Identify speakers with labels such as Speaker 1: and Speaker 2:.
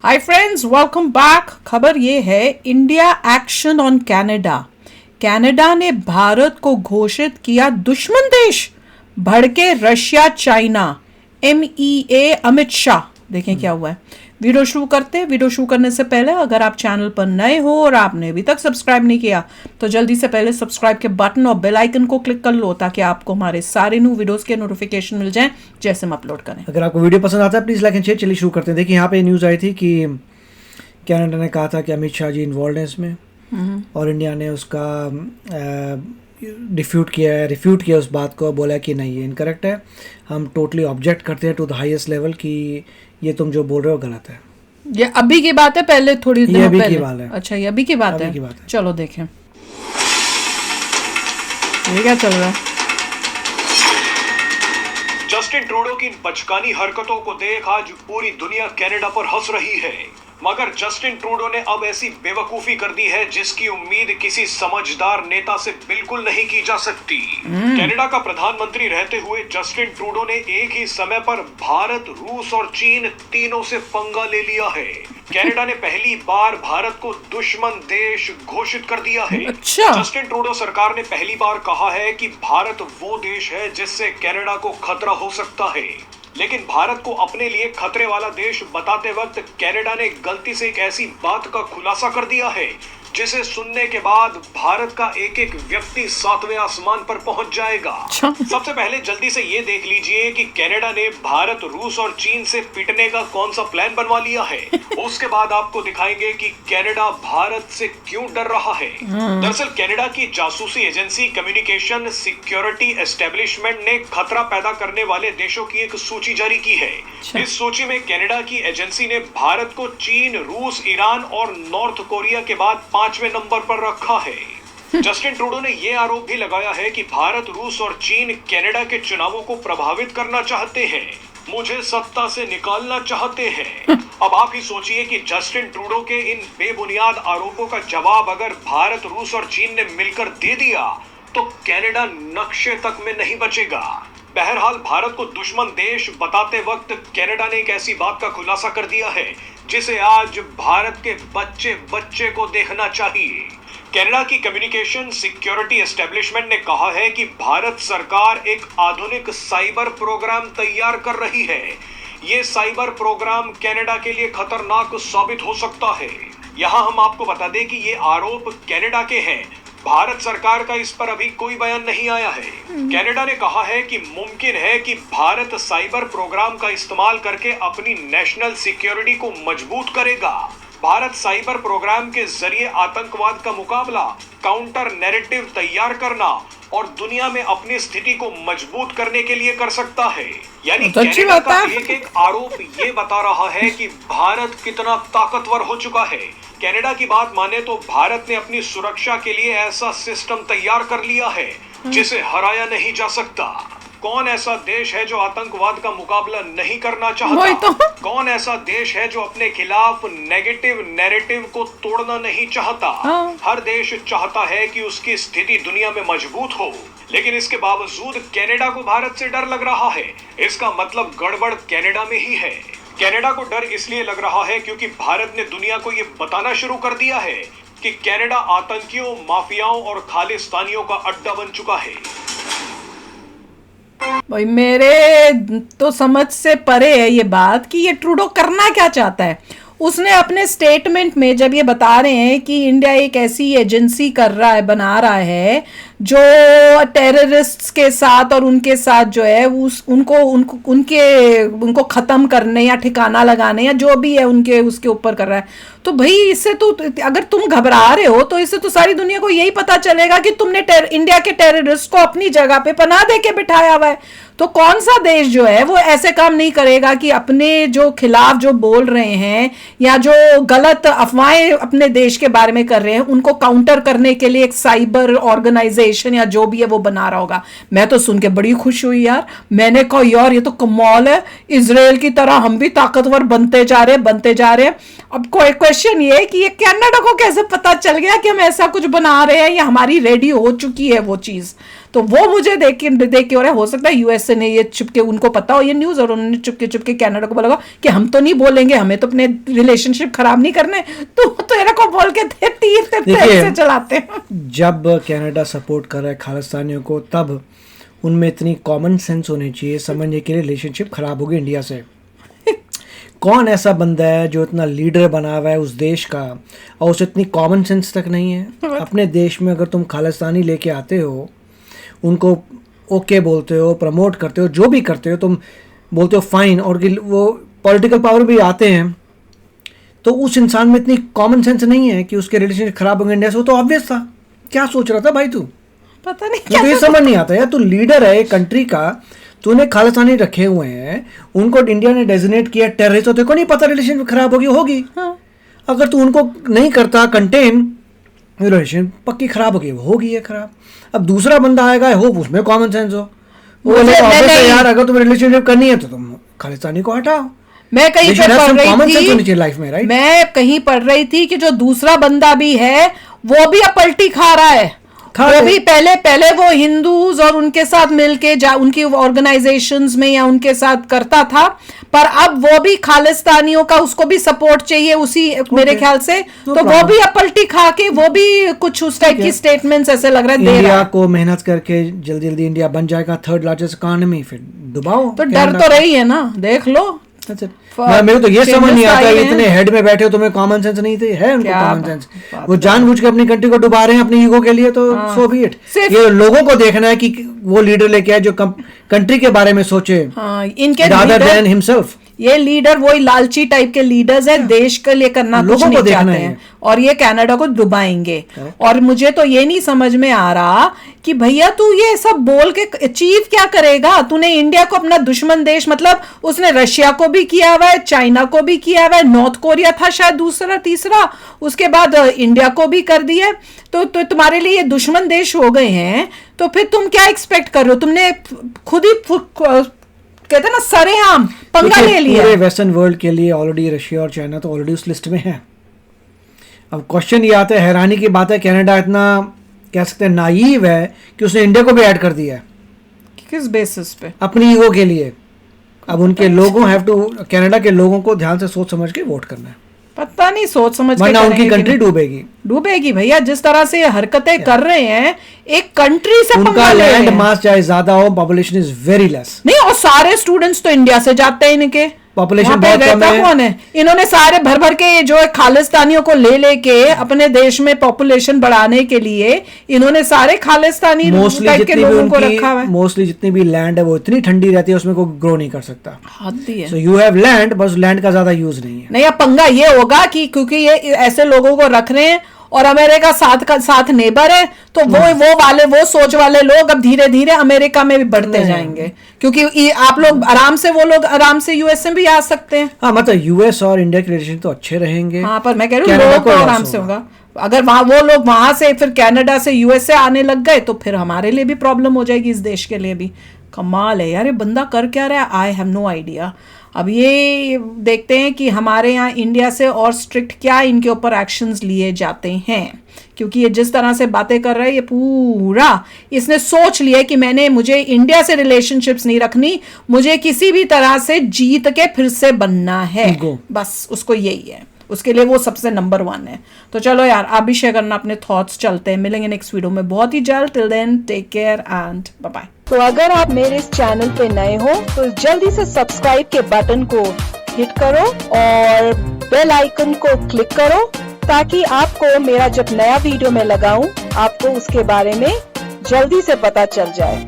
Speaker 1: Hi friends, welcome back. खबर ये है, India action on Canada. Canada ने भारत को घोषित किया दुश्मन देश, भड़के Russia China. MEA Amit Shah. देखें क्या हुआ है। वीडियो शुरू करते हैं। वीडियो शुरू करने से पहले अगर आप चैनल पर नए हो और आपने अभी तक सब्सक्राइब नहीं किया तो जल्दी से पहले सब्सक्राइब के बटन और बेल आइकन को क्लिक कर लो ताकि आपको हमारे सारे न्यू वीडियोस के नोटिफिकेशन मिल जाएं जैसे हम अपलोड करें।
Speaker 2: अगर आपको वीडियो पसंद आता है प्लीज़ लाइक एंड शेयर। चलिए शुरू करते हैं। देखिए यहाँ पे न्यूज़ आई थी कि कनाडा ने कहा था कि अमित शाह जी इन्वॉल्व हैं इसमें और इंडिया ने उसका रिफ्यूट किया उस बात को। बोला कि नहीं, ये इनकरेक्ट है, हम टोटली ऑब्जेक्ट करते हैं टू द हाईएस्ट लेवल कि ये तुम जो बोल रहे हो गलत है।
Speaker 1: ये अभी की बात है, पहले थोड़ी
Speaker 2: ये अभी की बात है।
Speaker 1: अच्छा, ये अभी की बात है। चलो देखें ये क्या चल रहा है।
Speaker 3: जस्टिन ट्रूडो की बचकानी हरकतों को देख आज पूरी दुनिया कनाडा पर हंस रही है, मगर जस्टिन ट्रूडो ने अब ऐसी बेवकूफी कर दी है जिसकी उम्मीद किसी समझदार नेता से बिल्कुल नहीं की जा सकती। कनाडा का प्रधानमंत्री रहते हुए जस्टिन ट्रूडो ने एक ही समय पर भारत, रूस और चीन तीनों से पंगा ले लिया है। कनाडा ने पहली बार भारत को दुश्मन देश घोषित कर दिया है।
Speaker 1: अच्छा।
Speaker 3: जस्टिन ट्रूडो सरकार ने पहली बार कहा है कि भारत वो देश है जिससे कनाडा को खतरा हो सकता है, लेकिन भारत को अपने लिए खतरे वाला देश बताते वक्त कनाडा ने गलती से एक ऐसी बात का खुलासा कर दिया है जिसे सुनने के बाद भारत का एक एक व्यक्ति 7वें आसमान पर पहुंच जाएगा। सबसे पहले जल्दी से ये देख लीजिए कि कनाडा ने भारत, रूस और चीन से पिटने का कौन सा प्लान बनवा लिया है। उसके बाद आपको दिखाएंगे कि कनाडा भारत से क्यों डर रहा है। दरअसल कनाडा की जासूसी एजेंसी कम्युनिकेशन सिक्योरिटी एस्टेब्लिशमेंट ने खतरा पैदा करने वाले देशों की एक सूची जारी की है। इस सूची में कनाडा की एजेंसी ने भारत को चीन, रूस, ईरान और नॉर्थ कोरिया के बाद 5वें नंबर पर रखा है। जस्टिन ट्रूडो ने यह आरोप भी लगाया है कि भारत, रूस और चीन कनाडा के चुनावों को प्रभावित करना चाहते हैं, मुझे सत्ता से निकालना चाहते हैं। अब आप ही सोचिए कि जस्टिन ट्रूडो के इन बेबुनियाद आरोपों का जवाब अगर भारत, रूस और चीन ने मिलकर दे दिया तो कनाडा नक्शे तक में नहीं बचेगा। बहरहाल भारत को दुश्मन देश बताते वक्त कनाडा ने एक ऐसी बात का खुलासा कर दिया है जिसे आज भारत के बच्चे बच्चे को देखना चाहिए। कनाडा की कम्युनिकेशन सिक्योरिटी एस्टेब्लिशमेंट ने कहा है कि भारत सरकार एक आधुनिक साइबर प्रोग्राम तैयार कर रही है। ये साइबर प्रोग्राम कनाडा के लिए खतरनाक साबित हो सकता है। यहाँ हम आपको बता दें कि ये आरोप कनाडा के हैं। भारत सरकार का इस पर अभी कोई बयान नहीं आया है। कनाडा ने कहा है कि मुमकिन है कि भारत साइबर प्रोग्राम का इस्तेमाल करके अपनी नेशनल सिक्योरिटी को मजबूत करेगा। भारत साइबर प्रोग्राम के जरिए आतंकवाद का मुकाबला, काउंटर नैरेटिव तैयार करना और दुनिया में अपनी स्थिति को मजबूत करने के लिए कर सकता है। यानी कनाडा का एक एक आरोप ये बता रहा है कि भारत कितना ताकतवर हो चुका है। कनाडा की बात माने तो भारत ने अपनी सुरक्षा के लिए ऐसा सिस्टम तैयार कर लिया है जिसे हराया नहीं जा सकता। कौन ऐसा देश है जो आतंकवाद का मुकाबला नहीं करना चाहता? कौन ऐसा देश है जो अपने खिलाफ नेगेटिव नैरेटिव को तोड़ना नहीं चाहता? हर देश चाहता है कि उसकी स्थिति दुनिया में मजबूत हो, लेकिन इसके बावजूद कनाडा को भारत से डर लग रहा है। इसका मतलब गड़बड़ कनाडा में ही है। कनाडा को डर इसलिए लग रहा है क्योंकि भारत ने दुनिया को ये बताना शुरू कर दिया है कि कनाडा आतंकियों, माफियाओं और खालिस्तानियों का अड्डा बन चुका है।
Speaker 1: भाई मेरे तो समझ से परे है ये बात कि ये ट्रूडो करना क्या चाहता है। उसने अपने स्टेटमेंट में जब ये बता रहे हैं कि इंडिया एक ऐसी एजेंसी बना रहा है जो टेररिस्ट्स के साथ और उनके साथ जो है उनको खत्म करने या ठिकाना लगाने या जो भी है उनके उसके ऊपर कर रहा है, तो भाई इससे तो अगर तुम घबरा रहे हो तो इससे तो सारी दुनिया को यही पता चलेगा कि तुमने इंडिया के टेररिस्ट को अपनी जगह पे पनाह दे के बिठाया हुआ है। तो कौन सा देश जो है वो ऐसे काम नहीं करेगा कि अपने जो खिलाफ जो बोल रहे हैं या जो गलत अफवाहें अपने देश के बारे में कर रहे हैं उनको काउंटर करने के लिए एक साइबर ऑर्गेनाइजेशन या जो भी है वो बना रहा होगा। मैं तो सुन के बड़ी खुश हुई यार। मैंने कहा यार ये तो कमाल है, इजराइल की तरह हम भी ताकतवर बनते जा रहे हैं। अब कोई क्वेश्चन ये है कि ये कनाडा को कैसे पता चल गया कि हम ऐसा कुछ बना रहे हैं या हमारी रेडी हो चुकी है वो चीज। तो वो मुझे देख के हो रहा है, हो सकता है यूएसए ने ये चुपके, उनको पता हो ये न्यूज और उन्होंने चुपके कनाडा को बोला कि हम तो नहीं बोलेंगे, हमें तो अपने रिलेशनशिप खराब नहीं करने, तो ये को बोल के तीर से चलाते हैं।
Speaker 2: जब कनाडा सपोर्ट कर रहा है खालिस्तानियों को, तब उनमें इतनी कॉमन सेंस होनी चाहिए समझने के लिए रिलेशनशिप खराब होगी इंडिया से। कौन ऐसा बंदा है जो इतना लीडर बना हुआ है उस देश का और उसे इतनी कॉमन सेंस तक नहीं है? अपने देश में अगर तुम खालिस्तानी लेके आते हो, उनको ओके बोलते हो, प्रमोट करते हो, जो भी करते हो, तुम बोलते हो फाइन, और वो पॉलिटिकल पावर भी आते हैं, तो उस इंसान में इतनी कॉमन सेंस नहीं है कि उसके रिलेशन खराब होंगे इंडिया से। वो तो ऑब्वियस था। क्या सोच रहा था भाई तू?
Speaker 1: पता नहीं,
Speaker 2: मुझे ये समझ नहीं आता यार। तू लीडर है एक कंट्री का, तूने खालिस्तानी रखे हुए हैं, उनको इंडिया ने डेजिग्नेट किया टेररिस्ट, तो तेरे को नहीं पता रिलेशन खराब होगी। हाँ। अगर तू उनको नहीं करता कंटेन, रिलेशन पक्की खराब होगी है खराब। अब दूसरा बंदा आएगा, होप उसमें कॉमन सेंस हो, वो यार अगर तुम्हें रिलेशनशिप करनी है तो तुम खालिस्तानी को हटाओ।
Speaker 1: मैं कहीं पढ़ रही थी कि जो दूसरा बंदा भी है वो भी अब पलटी खा रहा है। वो भी पहले वो हिंदूज और उनके साथ मिलके उनकी ऑर्गेनाइजेशंस में या उनके साथ करता था, पर अब वो भी खालिस्तानियों का उसको भी सपोर्ट चाहिए उसी मेरे ख्याल से, तो वो भी अब पलटी खा के वो भी कुछ उस टाइप की स्टेटमेंट्स ऐसे लग रहा है दे रहा है।
Speaker 2: को मेहनत करके जल्दी इंडिया बन जाएगा 3rd लार्जेस्ट इकोनॉमी, फिर डुबाओ।
Speaker 1: तो डर तो रही है ना, देख लो।
Speaker 2: मेरे तो ये समझ नहीं आता, इतने हेड में बैठे हो, तुम्हें कॉमन सेंस नहीं थे? है उनको कॉमन सेंस? वो जानबूझ के अपनी कंट्री को डुबा रहे हैं अपनी ईगो के लिए, तो सो बी इट। ये लोगों को देखना है कि वो लीडर लेके आए जो कंट्री के बारे में सोचे, रादर देन हिमसेल्फ।
Speaker 1: ये लीडर वही लालची टाइप के लीडर्स हैं, देश के लिए करना कुछ नहीं चाहते हैं, और ये कनाडा को डुबाएंगे। और मुझे तो ये नहीं समझ में आ रहा कि भैया तू ये सब बोल के अचीव क्या करेगा? तूने इंडिया को अपना दुश्मन देश, मतलब उसने रशिया को भी किया हुआ है, चाइना को भी किया हुआ है, नॉर्थ कोरिया था शायद दूसरा तीसरा, उसके बाद इंडिया को भी कर दिया। तो तुम्हारे लिए ये दुश्मन देश हो गए हैं, तो फिर तुम क्या एक्सपेक्ट कर रहे हो? तुमने खुद ही कहते ना सरेआम पंगा ले लिया।
Speaker 2: पूरे वेस्टर्न वर्ल्ड के लिए ऑलरेडी रशिया और चाइना तो ऑलरेडी उस लिस्ट में है। अब क्वेश्चन ये आता है, हैरानी की बात है, कनाडा इतना कह सकते हैं नाइव है कि उसने इंडिया को भी ऐड कर दिया है।
Speaker 1: किस बेसिस पे? अपनी
Speaker 2: ईगो के लिए। अब उनके लोगों हैव टू, कनाडा के लोगों को ध्यान से सोच समझ के वोट करना है।
Speaker 1: पता नहीं सोच समझ के,
Speaker 2: वरना उनकी कंट्री डूबेगी
Speaker 1: भैया। जिस तरह से हरकतें कर रहे हैं, एक कंट्री से
Speaker 2: उनका लैंड मास चाहे ज्यादा हो, पॉपुलेशन इज वेरी लेस।
Speaker 1: नहीं, और सारे स्टूडेंट्स तो इंडिया से जाते हैं, इनके
Speaker 2: पॉपुलेशन बहुत कम है।
Speaker 1: कौन है? इन्होंने सारे भर के जो खालिस्तानियों को ले अपने देश में पॉपुलेशन बढ़ाने के लिए इन्होंने सारे खालिस्तानी टाइप के लोगों को रखा हुआ है।
Speaker 2: मोस्टली जितनी भी लैंड है वो इतनी ठंडी रहती है, उसमें कोई ग्रो नहीं कर सकता।
Speaker 1: हद है।
Speaker 2: सो यू हैव लैंड, बस लैंड का ज्यादा यूज नहीं है।
Speaker 1: नहीं, अब पंगा ये होगा कि क्योंकि ये ऐसे लोगों को रख रहे हैं और अमेरिका साथ नेबर है, तो वो सोच वाले लोग अब धीरे धीरे अमेरिका में भी बढ़ते जाएंगे, क्योंकि आप लोग आराम से, वो लोग आराम से यूएस में भी आ सकते हैं।
Speaker 2: हाँ, मतलब यूएस और इंडिया के रिलेशन तो अच्छे रहेंगे।
Speaker 1: हाँ, पर मैं कह रही हूँ लोगों को आराम से होगा। अगर वो लोग वहां से फिर कनाडा से यूएसए आने लग गए तो फिर हमारे लिए भी प्रॉब्लम हो जाएगी, इस देश के लिए भी। कमाल है यार, ये बंदा कर क्या रहा है? I have no idea. अब ये देखते हैं कि हमारे यहाँ इंडिया से और स्ट्रिक्ट क्या इनके ऊपर एक्शंस लिए जाते हैं, क्योंकि ये जिस तरह से बातें कर रहा है, ये पूरा इसने सोच लिया कि मुझे इंडिया से रिलेशनशिप्स नहीं रखनी, मुझे किसी भी तरह से जीत के फिर से बनना है। बस उसको यही है, उसके लिए वो सबसे नंबर 1 है। तो चलो यार, आप भी शेयर करना अपने थॉट्स। चलते हैं, मिलेंगे नेक्स्ट वीडियो में बहुत ही जल्द। Till then take care and bye bye.
Speaker 4: तो अगर आप मेरे इस चैनल पे नए हो तो जल्दी से सब्सक्राइब के बटन को हिट करो और बेल आइकन को क्लिक करो, ताकि आपको मेरा जब नया वीडियो मैं लगाऊं आपको उसके बारे में जल्दी से पता चल जाए।